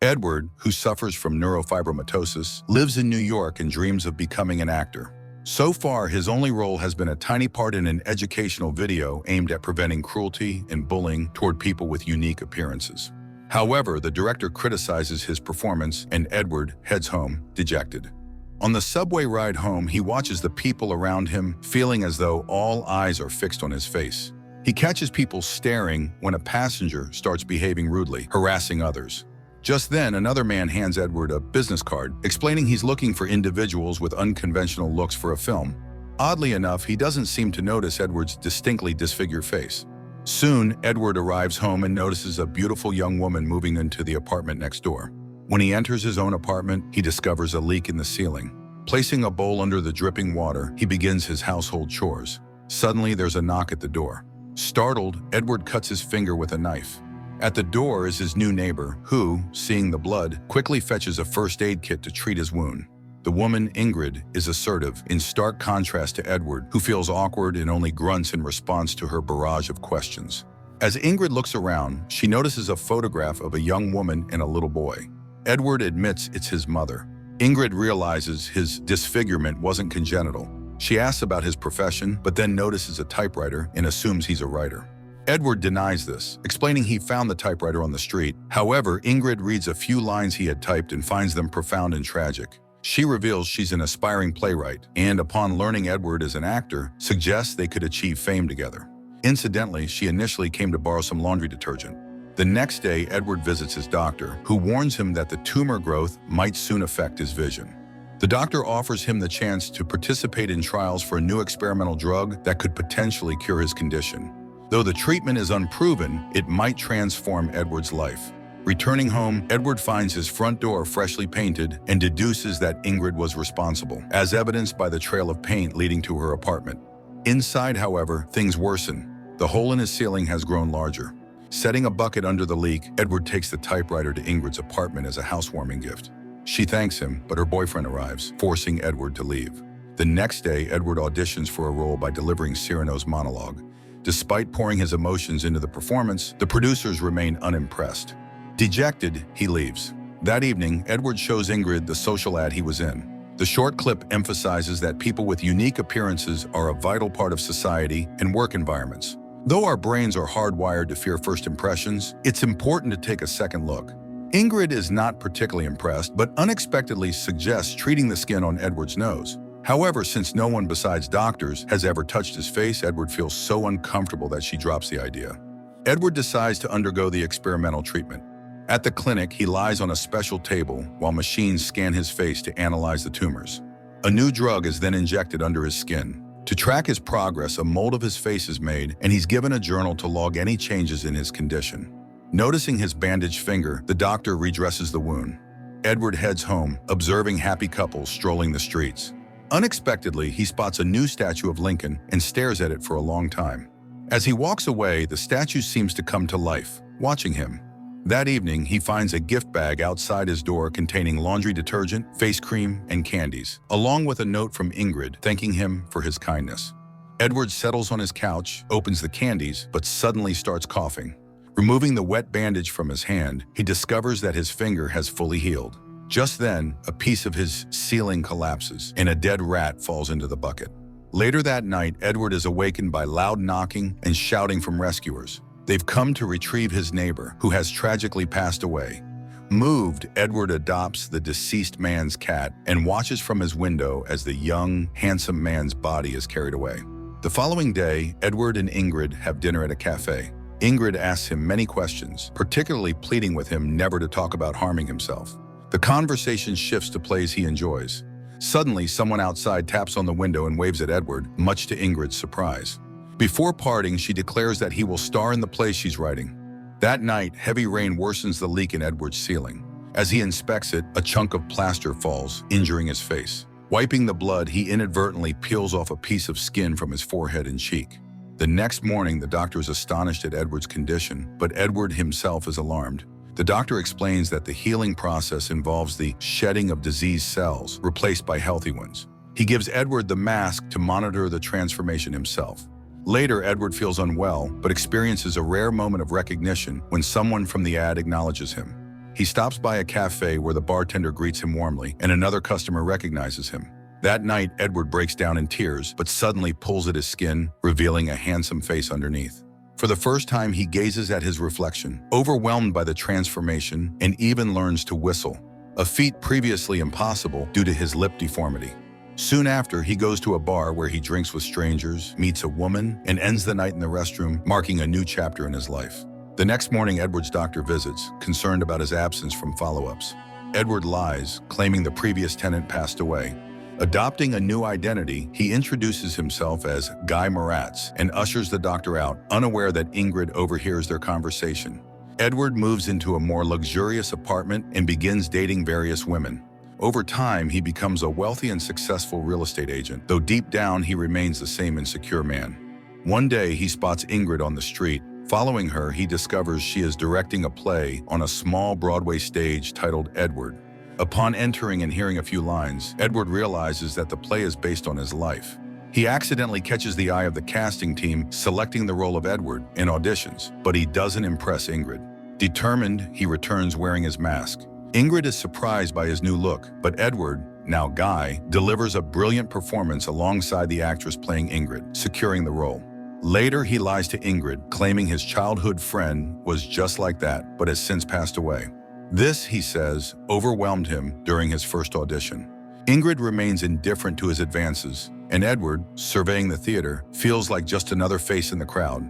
Edward, who suffers from neurofibromatosis, lives in New York and dreams of becoming an actor. So far, his only role has been a tiny part in an educational video aimed at preventing cruelty and bullying toward people with unique appearances. However, the director criticizes his performance and Edward heads home, dejected. On the subway ride home, he watches the people around him, feeling as though all eyes are fixed on his face. He catches people staring when a passenger starts behaving rudely, harassing others. Just then, another man hands Edward a business card, explaining he's looking for individuals with unconventional looks for a film. Oddly enough, he doesn't seem to notice Edward's distinctly disfigured face. Soon, Edward arrives home and notices a beautiful young woman moving into the apartment next door. When he enters his own apartment, he discovers a leak in the ceiling. Placing a bowl under the dripping water, he begins his household chores. Suddenly, there's a knock at the door. Startled, Edward cuts his finger with a knife. At the door is his new neighbor, who, seeing the blood, quickly fetches a first aid kit to treat his wound. The woman, Ingrid, is assertive, in stark contrast to Edward, who feels awkward and only grunts in response to her barrage of questions. As Ingrid looks around, she notices a photograph of a young woman and a little boy. Edward admits it's his mother. Ingrid realizes his disfigurement wasn't congenital. She asks about his profession, but then notices a typewriter and assumes he's a writer. Edward denies this, explaining he found the typewriter on the street. However, Ingrid reads a few lines he had typed and finds them profound and tragic. She reveals she's an aspiring playwright, and upon learning Edward is an actor, suggests they could achieve fame together. Incidentally, she initially came to borrow some laundry detergent. The next day, Edward visits his doctor, who warns him that the tumor growth might soon affect his vision. The doctor offers him the chance to participate in trials for a new experimental drug that could potentially cure his condition. Though the treatment is unproven, it might transform Edward's life. Returning home, Edward finds his front door freshly painted and deduces that Ingrid was responsible, as evidenced by the trail of paint leading to her apartment. Inside, however, things worsen. The hole in his ceiling has grown larger. Setting a bucket under the leak, Edward takes the typewriter to Ingrid's apartment as a housewarming gift. She thanks him, but her boyfriend arrives, forcing Edward to leave. The next day, Edward auditions for a role by delivering Cyrano's monologue. Despite pouring his emotions into the performance, the producers remain unimpressed. Dejected, he leaves. That evening, Edward shows Ingrid the social ad he was in. The short clip emphasizes that people with unique appearances are a vital part of society and work environments. Though our brains are hardwired to fear first impressions, it's important to take a second look. Ingrid is not particularly impressed, but unexpectedly suggests treating the skin on Edward's nose. However, since no one besides doctors has ever touched his face, Edward feels so uncomfortable that she drops the idea. Edward decides to undergo the experimental treatment. At the clinic, he lies on a special table while machines scan his face to analyze the tumors. A new drug is then injected under his skin. To track his progress, a mold of his face is made, and he's given a journal to log any changes in his condition. Noticing his bandaged finger, the doctor redresses the wound. Edward heads home, observing happy couples strolling the streets. Unexpectedly, he spots a new statue of Lincoln and stares at it for a long time. As he walks away, the statue seems to come to life, watching him. That evening, he finds a gift bag outside his door containing laundry detergent, face cream, and candies, along with a note from Ingrid thanking him for his kindness. Edward settles on his couch, opens the candies, but suddenly starts coughing. Removing the wet bandage from his hand, he discovers that his finger has fully healed. Just then, a piece of his ceiling collapses, and a dead rat falls into the bucket. Later that night, Edward is awakened by loud knocking and shouting from rescuers. They've come to retrieve his neighbor, who has tragically passed away. Moved, Edward adopts the deceased man's cat and watches from his window as the young, handsome man's body is carried away. The following day, Edward and Ingrid have dinner at a cafe. Ingrid asks him many questions, particularly pleading with him never to talk about harming himself. The conversation shifts to plays he enjoys. Suddenly, someone outside taps on the window and waves at Edward, much to Ingrid's surprise. Before parting, she declares that he will star in the play she's writing. That night, heavy rain worsens the leak in Edward's ceiling. As he inspects it, a chunk of plaster falls, injuring his face. Wiping the blood, he inadvertently peels off a piece of skin from his forehead and cheek. The next morning, the doctor is astonished at Edward's condition, but Edward himself is alarmed. The doctor explains that the healing process involves the shedding of diseased cells, replaced by healthy ones. He gives Edward the mask to monitor the transformation himself. Later, Edward feels unwell, but experiences a rare moment of recognition when someone from the ad acknowledges him. He stops by a cafe where the bartender greets him warmly, and another customer recognizes him. That night, Edward breaks down in tears, but suddenly pulls at his skin, revealing a handsome face underneath. For the first time, he gazes at his reflection, overwhelmed by the transformation, and even learns to whistle, a feat previously impossible due to his lip deformity. Soon after, he goes to a bar where he drinks with strangers, meets a woman, and ends the night in the restroom, marking a new chapter in his life. The next morning, Edward's doctor visits, concerned about his absence from follow-ups. Edward lies, claiming the previous tenant passed away. Adopting a new identity, he introduces himself as Guy Moratz and ushers the doctor out, unaware that Ingrid overhears their conversation. Edward moves into a more luxurious apartment and begins dating various women. Over time, he becomes a wealthy and successful real estate agent, though deep down he remains the same insecure man. One day, he spots Ingrid on the street. Following her, he discovers she is directing a play on a small Broadway stage titled Edward. Upon entering and hearing a few lines, Edward realizes that the play is based on his life. He accidentally catches the eye of the casting team selecting the role of Edward in auditions, but he doesn't impress Ingrid. Determined, he returns wearing his mask. Ingrid is surprised by his new look, but Edward, now Guy, delivers a brilliant performance alongside the actress playing Ingrid, securing the role. Later, he lies to Ingrid, claiming his childhood friend was just like that, but has since passed away. This, he says, overwhelmed him during his first audition. Ingrid remains indifferent to his advances, and Edward, surveying the theater, feels like just another face in the crowd.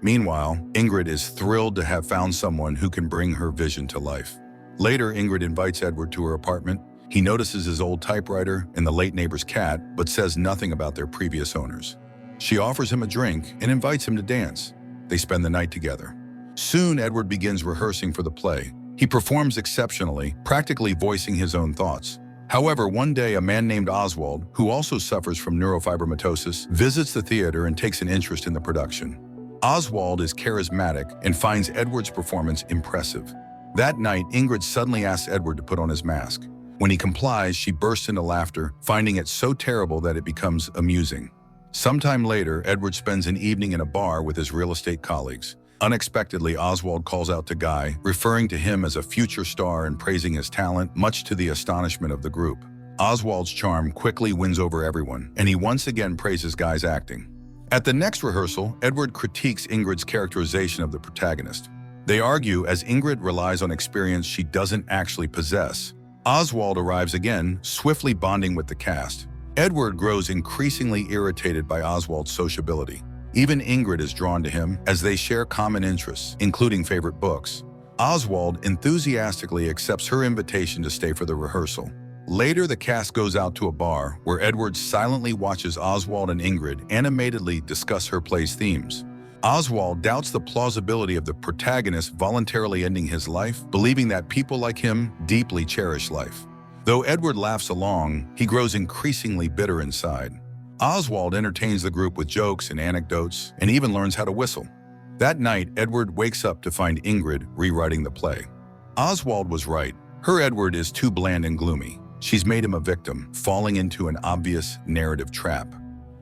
Meanwhile, Ingrid is thrilled to have found someone who can bring her vision to life. Later, Ingrid invites Edward to her apartment. He notices his old typewriter and the late neighbor's cat, but says nothing about their previous owners. She offers him a drink and invites him to dance. They spend the night together. Soon, Edward begins rehearsing for the play. He performs exceptionally, practically voicing his own thoughts. However, one day, a man named Oswald, who also suffers from neurofibromatosis, visits the theater and takes an interest in the production. Oswald is charismatic and finds Edward's performance impressive. That night, Ingrid suddenly asks Edward to put on his mask. When he complies, she bursts into laughter, finding it so terrible that it becomes amusing. Sometime later, Edward spends an evening in a bar with his real estate colleagues. Unexpectedly, Oswald calls out to Guy, referring to him as a future star and praising his talent, much to the astonishment of the group. Oswald's charm quickly wins over everyone, and he once again praises Guy's acting. At the next rehearsal, Edward critiques Ingrid's characterization of the protagonist. They argue as Ingrid relies on experience she doesn't actually possess. Oswald arrives again, swiftly bonding with the cast. Edward grows increasingly irritated by Oswald's sociability. Even Ingrid is drawn to him as they share common interests, including favorite books. Oswald enthusiastically accepts her invitation to stay for the rehearsal. Later, the cast goes out to a bar where Edward silently watches Oswald and Ingrid animatedly discuss her play's themes. Oswald doubts the plausibility of the protagonist voluntarily ending his life, believing that people like him deeply cherish life. Though Edward laughs along, he grows increasingly bitter inside. Oswald entertains the group with jokes and anecdotes, and even learns how to whistle. That night, Edward wakes up to find Ingrid rewriting the play. Oswald was right. Her Edward is too bland and gloomy. She's made him a victim, falling into an obvious narrative trap.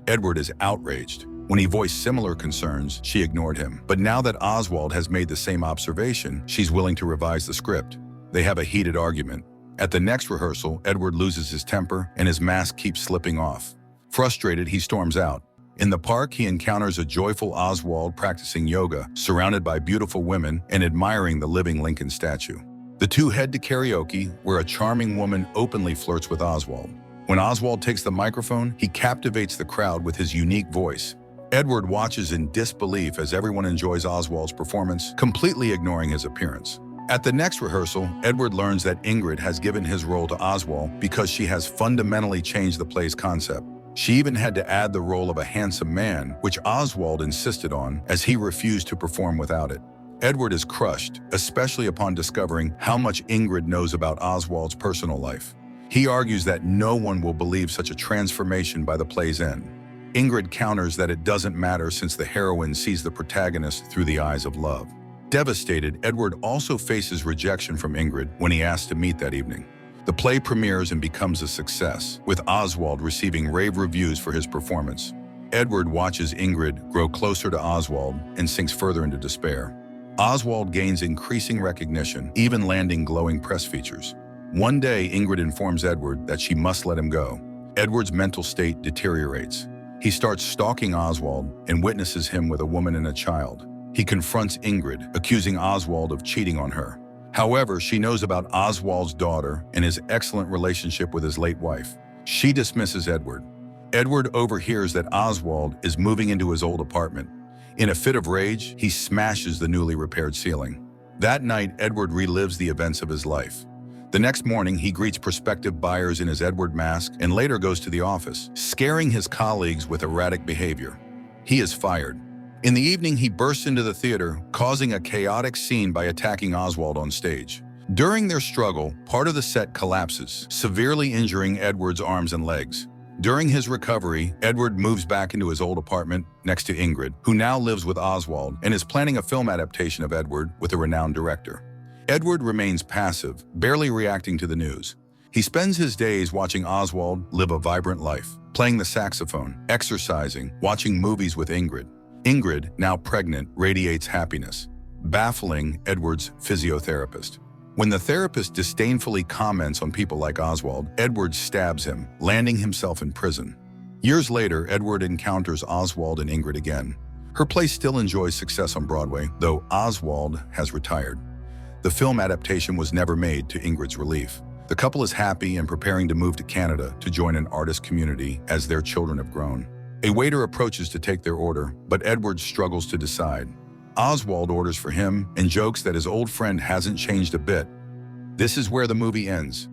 Edward is outraged. When he voiced similar concerns, she ignored him. But now that Oswald has made the same observation, she's willing to revise the script. They have a heated argument. At the next rehearsal, Edward loses his temper and his mask keeps slipping off. Frustrated, he storms out. In the park, he encounters a joyful Oswald practicing yoga, surrounded by beautiful women and admiring the living Lincoln statue. The two head to karaoke, where a charming woman openly flirts with Oswald. When Oswald takes the microphone, he captivates the crowd with his unique voice. Edward watches in disbelief as everyone enjoys Oswald's performance, completely ignoring his appearance. At the next rehearsal, Edward learns that Ingrid has given his role to Oswald because she has fundamentally changed the play's concept. She even had to add the role of a handsome man, which Oswald insisted on, as he refused to perform without it. Edward is crushed, especially upon discovering how much Ingrid knows about Oswald's personal life. He argues that no one will believe such a transformation by the play's end. Ingrid counters that it doesn't matter since the heroine sees the protagonist through the eyes of love. Devastated, Edward also faces rejection from Ingrid when he asks to meet that evening. The play premieres and becomes a success, with Oswald receiving rave reviews for his performance. Edward watches Ingrid grow closer to Oswald and sinks further into despair. Oswald gains increasing recognition, even landing glowing press features. One day, Ingrid informs Edward that she must let him go. Edward's mental state deteriorates. He starts stalking Oswald and witnesses him with a woman and a child. He confronts Ingrid, accusing Oswald of cheating on her. However, she knows about Oswald's daughter and his excellent relationship with his late wife. She dismisses Edward. Edward overhears that Oswald is moving into his old apartment. In a fit of rage, he smashes the newly repaired ceiling. That night, Edward relives the events of his life. The next morning, he greets prospective buyers in his Edward mask and later goes to the office, scaring his colleagues with erratic behavior. He is fired. In the evening, he bursts into the theater, causing a chaotic scene by attacking Oswald on stage. During their struggle, part of the set collapses, severely injuring Edward's arms and legs. During his recovery, Edward moves back into his old apartment next to Ingrid, who now lives with Oswald and is planning a film adaptation of Edward with a renowned director. Edward remains passive, barely reacting to the news. He spends his days watching Oswald live a vibrant life, playing the saxophone, exercising, watching movies with Ingrid. Ingrid, now pregnant, radiates happiness, baffling Edward's physiotherapist. When the therapist disdainfully comments on people like Oswald, Edward stabs him, landing himself in prison. Years later, Edward encounters Oswald and Ingrid again. Her play still enjoys success on Broadway, though Oswald has retired. The film adaptation was never made, to Ingrid's relief. The couple is happy and preparing to move to Canada to join an artist community as their children have grown. A waiter approaches to take their order, but Edward struggles to decide. Oswald orders for him and jokes that his old friend hasn't changed a bit. This is where the movie ends.